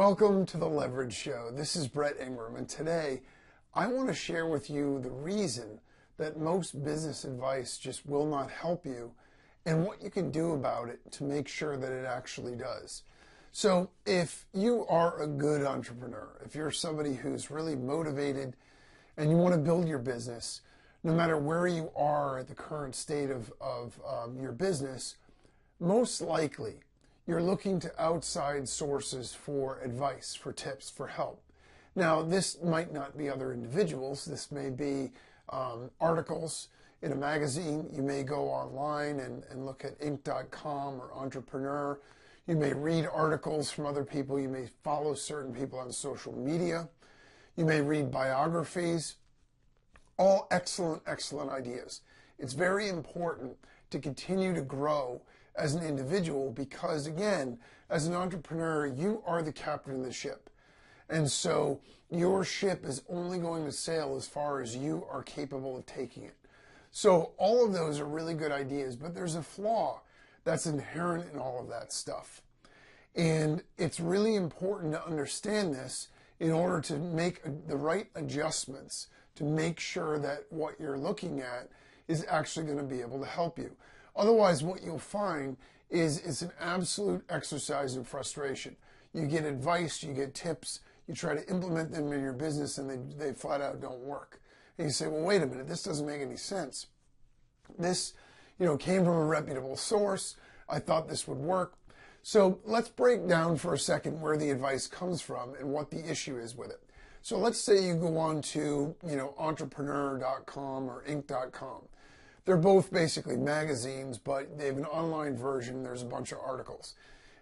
Welcome to the Levrige Show. This is Brett Ingram, and today I want to share with you the reason that most business advice just will not help you and what you can do about it to make sure that it actually does. So if you are a good entrepreneur, if you're somebody who's really motivated and you want to build your business, no matter where you are at the current state of your business, most likely you're looking to outside sources for advice, for tips, for help. Now, this might not be other individuals. This may be articles in a magazine. You may go online and look at Inc.com or Entrepreneur. You may read articles from other people. You may follow certain people on social media. You may read biographies. All excellent, excellent ideas. It's very important to continue to grow as an individual because, again, as an entrepreneur, you are the captain of the ship. And so your ship is only going to sail as far as you are capable of taking it. So all of those are really good ideas, but there's a flaw that's inherent in all of that stuff. And it's really important to understand this in order to make the right adjustments to make sure that what you're looking at is actually going to be able to help you. Otherwise, what you'll find is it's an absolute exercise in frustration. You get advice, you get tips, you try to implement them in your business, and they flat out don't work. And you say, well, wait a minute, this doesn't make any sense. This, came from a reputable source. I thought this would work. So let's break down for a second where the advice comes from and what the issue is with it. So let's say you go on to, entrepreneur.com or inc.com. They're both basically magazines, but they have an online version. There's a bunch of articles.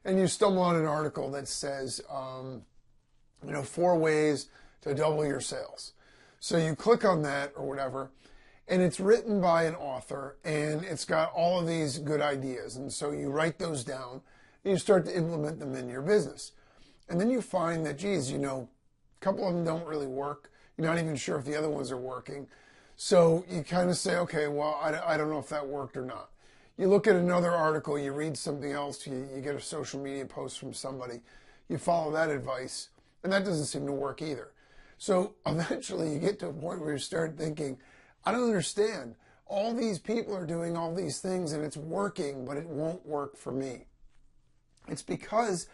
And you stumble on an article that says, 4 ways to double your sales. So you click on that or whatever, and it's written by an author, and it's got all of these good ideas. And so you write those down, and you start to implement them in your business. And then you find that, a couple of them don't really work. You're not even sure if the other ones are working. So you kind of say, okay, well, I don't know if that worked or not. You look at another article, you read something else, you get a social media post from somebody, you follow that advice, and that doesn't seem to work either. So eventually you get to a point where you start thinking, I don't understand. All these people are doing all these things and it's working, but it won't work for me. It's because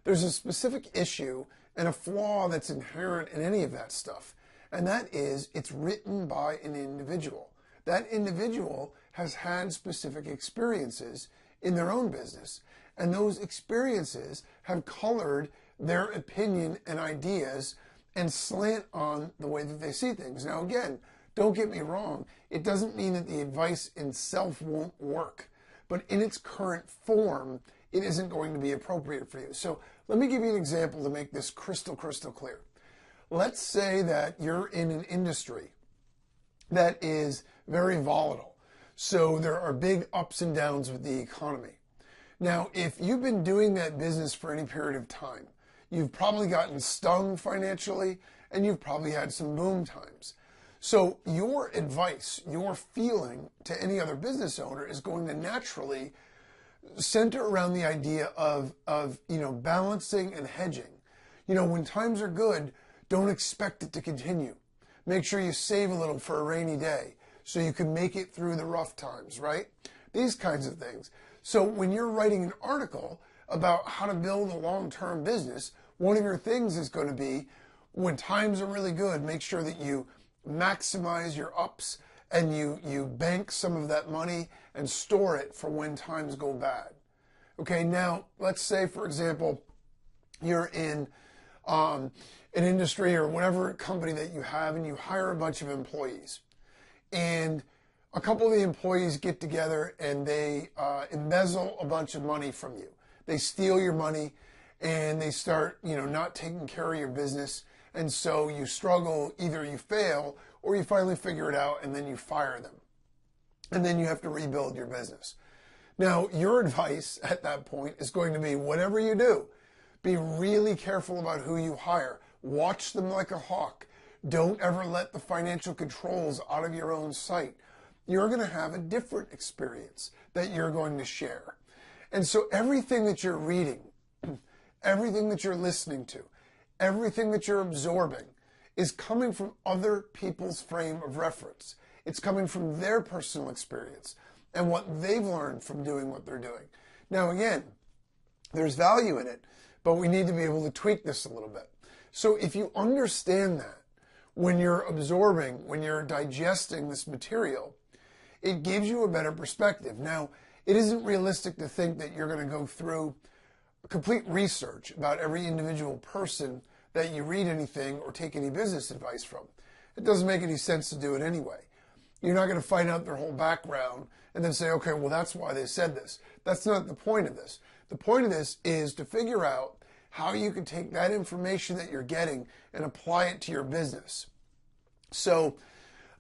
there's a specific issue and a flaw that's inherent in any of that stuff. And that is, it's written by an individual. That individual has had specific experiences in their own business. And those experiences have colored their opinion and ideas and slant on the way that they see things. Now, again, don't get me wrong. It doesn't mean that the advice itself won't work. But in its current form, it isn't going to be appropriate for you. So let me give you an example to make this crystal clear. Let's say that you're in an industry that is very volatile. So there are big ups and downs with the economy. Now, if you've been doing that business for any period of time, you've probably gotten stung financially and you've probably had some boom times. So your advice, your feeling to any other business owner is going to naturally center around the idea of balancing and hedging. When times are good, don't expect it to continue. Make sure you save a little for a rainy day so you can make it through the rough times, right? These kinds of things. So when you're writing an article about how to build a long-term business, one of your things is going to be, when times are really good, make sure that you maximize your ups and you bank some of that money and store it for when times go bad. Okay, now let's say, for example, you're in an industry or whatever company that you have, and you hire a bunch of employees, and a couple of the employees get together and they embezzle a bunch of money from you. They steal your money and they start, not taking care of your business. And so you struggle, either you fail or you finally figure it out and then you fire them. And then you have to rebuild your business. Now, your advice at that point is going to be, whatever you do, be really careful about who you hire. Watch them like a hawk. Don't ever let the financial controls out of your own sight. You're going to have a different experience that you're going to share. And so everything that you're reading, everything that you're listening to, everything that you're absorbing is coming from other people's frame of reference. It's coming from their personal experience and what they've learned from doing what they're doing. Now, again, there's value in it, but we need to be able to tweak this a little bit. So if you understand that when you're absorbing, when you're digesting this material, it gives you a better perspective. Now, it isn't realistic to think that you're going to go through complete research about every individual person that you read anything or take any business advice from. It doesn't make any sense to do it anyway. You're not going to find out their whole background and then say, okay, well, that's why they said this. That's not the point of this. The point of this is to figure out how you can take that information that you're getting and apply it to your business. So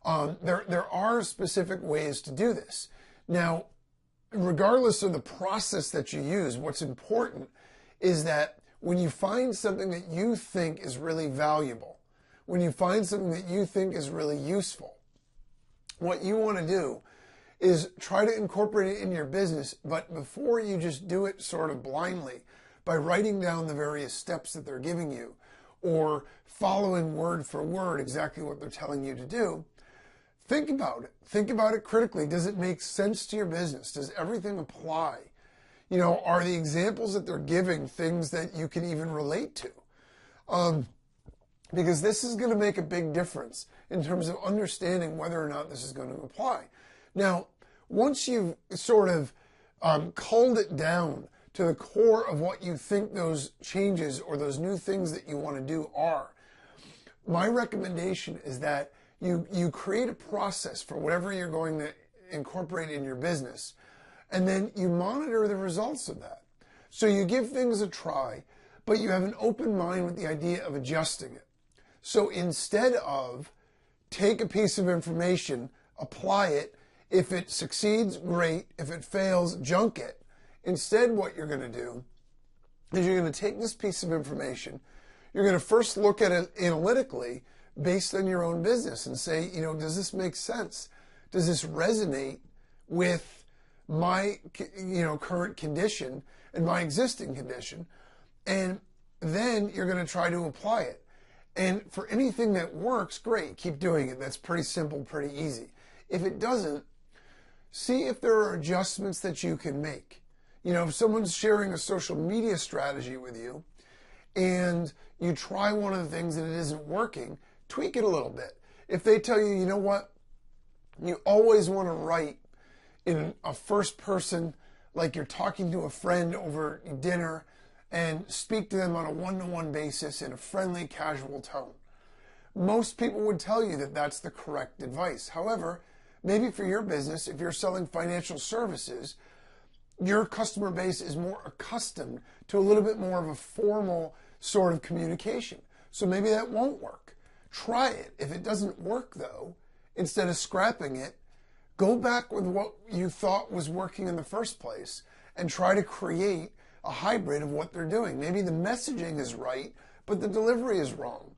there are specific ways to do this. Now, regardless of the process that you use, what's important is that when you find something that you think is really valuable, when you find something that you think is really useful, what you want to do is try to incorporate it in your business, but before you just do it sort of blindly by writing down the various steps that they're giving you or following word for word exactly what they're telling you to do, think about it. Think about it critically. Does it make sense to your business? Does everything apply? You know, are the examples that they're giving things that you can even relate to? Because this is going to make a big difference in terms of understanding whether or not this is going to apply. Now, once you've sort of culled it down to the core of what you think those changes or those new things that you want to do are, my recommendation is that you create a process for whatever you're going to incorporate in your business, and then you monitor the results of that. So you give things a try, but you have an open mind with the idea of adjusting it. So instead of take a piece of information, apply it, if it succeeds, great. If it fails, junk it. Instead, what you're going to do is you're going to take this piece of information, you're going to first look at it analytically based on your own business and say, you know, does this make sense? Does this resonate with my, current condition and my existing condition? And then you're going to try to apply it. And for anything that works, great, keep doing it. That's pretty simple, pretty easy. If it doesn't, see if there are adjustments that you can make. You know, if someone's sharing a social media strategy with you and you try one of the things and it isn't working, tweak it a little bit. If they tell you, you know what, you always want to write in a first person, like you're talking to a friend over dinner, and speak to them on a one-to-one basis in a friendly, casual tone. Most people would tell you that that's the correct advice. However, maybe for your business, if you're selling financial services, your customer base is more accustomed to a little bit more of a formal sort of communication. So maybe that won't work. Try it. If it doesn't work, though, instead of scrapping it, go back with what you thought was working in the first place and try to create a hybrid of what they're doing. Maybe the messaging is right, but the delivery is wrong.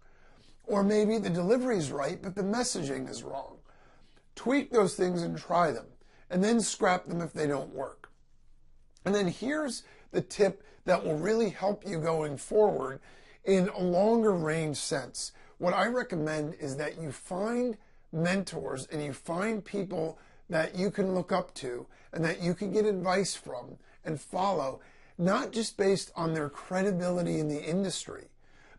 Or maybe the delivery is right, but the messaging is wrong. Tweak those things and try them, and then scrap them if they don't work. And then here's the tip that will really help you going forward in a longer range sense. What I recommend is that you find mentors and you find people that you can look up to and that you can get advice from and follow, not just based on their credibility in the industry,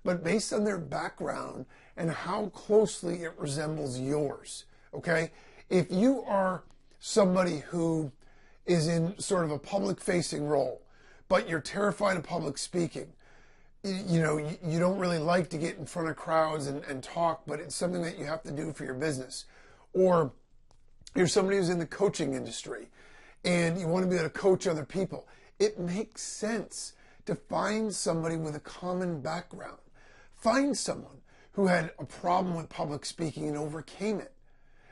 but based on their background and how closely it resembles yours. Okay? If you are somebody who is in sort of a public-facing role, but you're terrified of public speaking, you don't really like to get in front of crowds and talk, but it's something that you have to do for your business. Or you're somebody who's in the coaching industry and you want to be able to coach other people. It makes sense to find somebody with a common background. Find someone who had a problem with public speaking and overcame it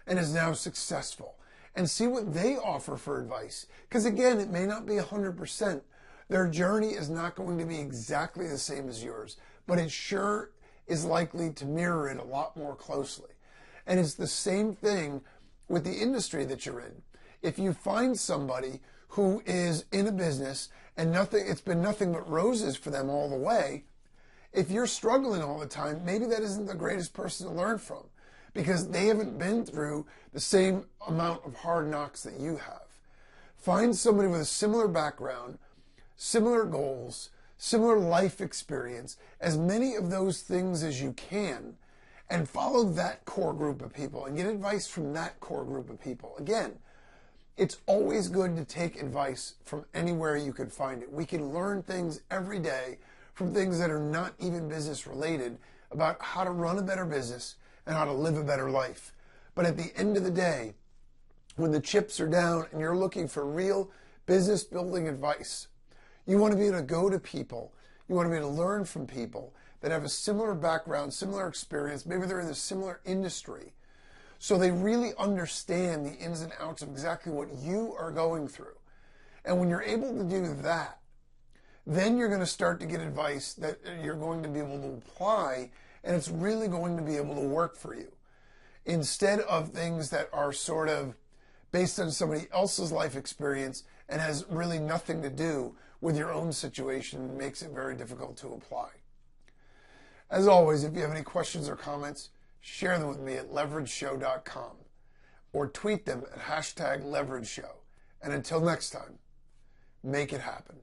and is now successful, and see what they offer for advice. Because again, it may not be 100%. Their journey is not going to be exactly the same as yours, but it sure is likely to mirror it a lot more closely. And it's the same thing with the industry that you're in. If you find somebody who is in a business and it's been nothing but roses for them all the way, If you're struggling all the time, maybe that isn't the greatest person to learn from because they haven't been through the same amount of hard knocks that you have. Find somebody with a similar background, similar goals, similar life experience, as many of those things as you can, and follow that core group of people and get advice from that core group of people. Again, it's always good to take advice from anywhere you can find it. We can learn things every day from things that are not even business related about how to run a better business and how to live a better life. But at the end of the day, when the chips are down and you're looking for real business building advice, you want to be able to go to people. You want to be able to learn from people that have a similar background, similar experience. Maybe they're in a similar industry. So they really understand the ins and outs of exactly what you are going through. And when you're able to do that, then you're going to start to get advice that you're going to be able to apply, and it's really going to be able to work for you. Instead of things that are sort of based on somebody else's life experience and has really nothing to do with your own situation, makes it very difficult to apply. As always, if you have any questions or comments, share them with me at levrigeshow.com or tweet them at #levrigeshow. And until next time, make it happen.